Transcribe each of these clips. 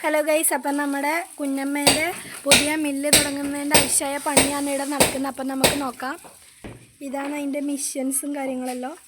Hello guys, അപ്പം നമ്മുടെ കുഞ്ഞമ്മേൻ്റെ പുതിയ മില്ല് തുടങ്ങുന്നതിൻ്റെ ആവശ്യമായ പണിയാണ് ഇവിടെ നടക്കുന്നത്. അപ്പം നമുക്ക് നോക്കാം. ഇതാണ് അതിൻ്റെ മിഷൻസും കാര്യങ്ങളെല്ലാം.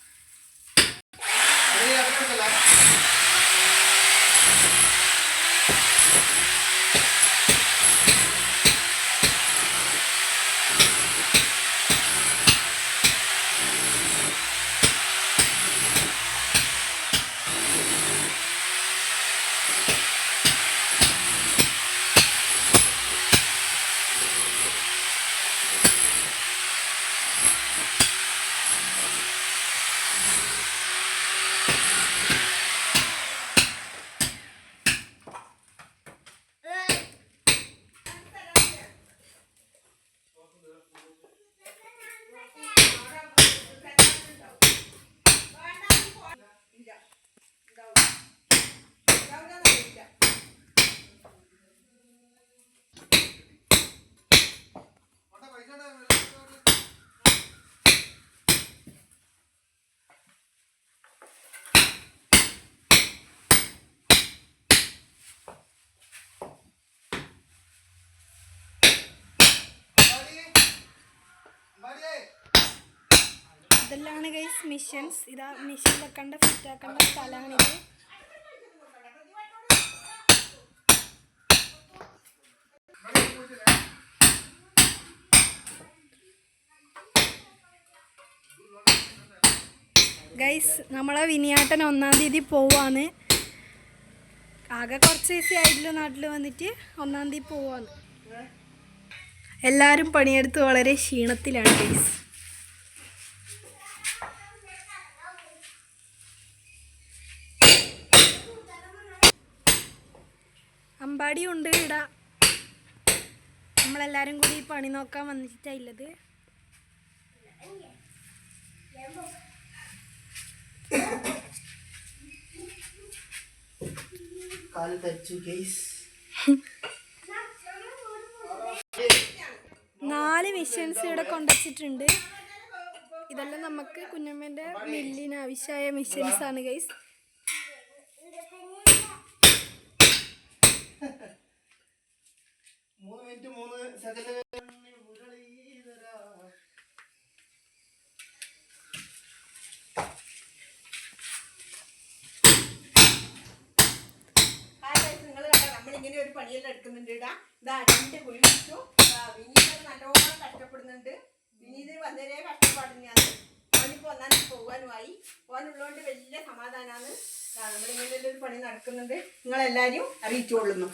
ഇതെല്ലാം ഗൈസ് മിഷൻസ്. ഇതാ മിഷൻ വെക്കേണ്ട ഫിറ്റാക്കേണ്ട സ്ഥലമാണിത്. ഗൈസ്, നമ്മളെ വിനിയാട്ടൻ 1-ാം തീയതി പോവാണ്. ആകെ കുറച്ച് ദിവസം ആയില്ലോ നാട്ടിൽ വന്നിട്ട്. 1-ാം തീയതി പോവാണ്. എല്ലാവരും പണിയെടുത്ത് വളരെ ക്ഷീണത്തിലാണ് ഗൈസ്. അമ്പാടിയും ഉണ്ട് ഇവിടെ. നമ്മളെല്ലാവരും കൂടി പണി നോക്കാൻ വന്നിട്ടുള്ളത്. നാല് മിഷൻസ് ഇവിടെ കൊണ്ടുവച്ചിട്ടുണ്ട്. ഇതെല്ലാം നമുക്ക് കുഞ്ഞമ്മേൻ്റെ മില്ലിന് ആവശ്യമായ മിഷൻസ് ആണ് ഗൈസ്. നമ്മളിങ്ങനെ ഒരു പണിയെല്ലാം എടുക്കുന്നുണ്ട്. ഇതാ 2 കുഴി വെച്ചു. വിനീത് നല്ലോണം കഷ്ടപ്പെടുന്നുണ്ട്. വിനീതിന് വന്നേരേ കഷ്ടപ്പാടിനെയാണ്. അവനിപ്പോൾ 1-ാം തീയതി പോകാനുമായി. പോകാനുള്ളതുകൊണ്ട് വലിയ സമാധാനമാണ്. നമ്മളിങ്ങനെ ഒരു പണി നടക്കുന്നുണ്ട്. നിങ്ങളെല്ലാവരും അറിയിച്ചുകൊള്ളുന്നു.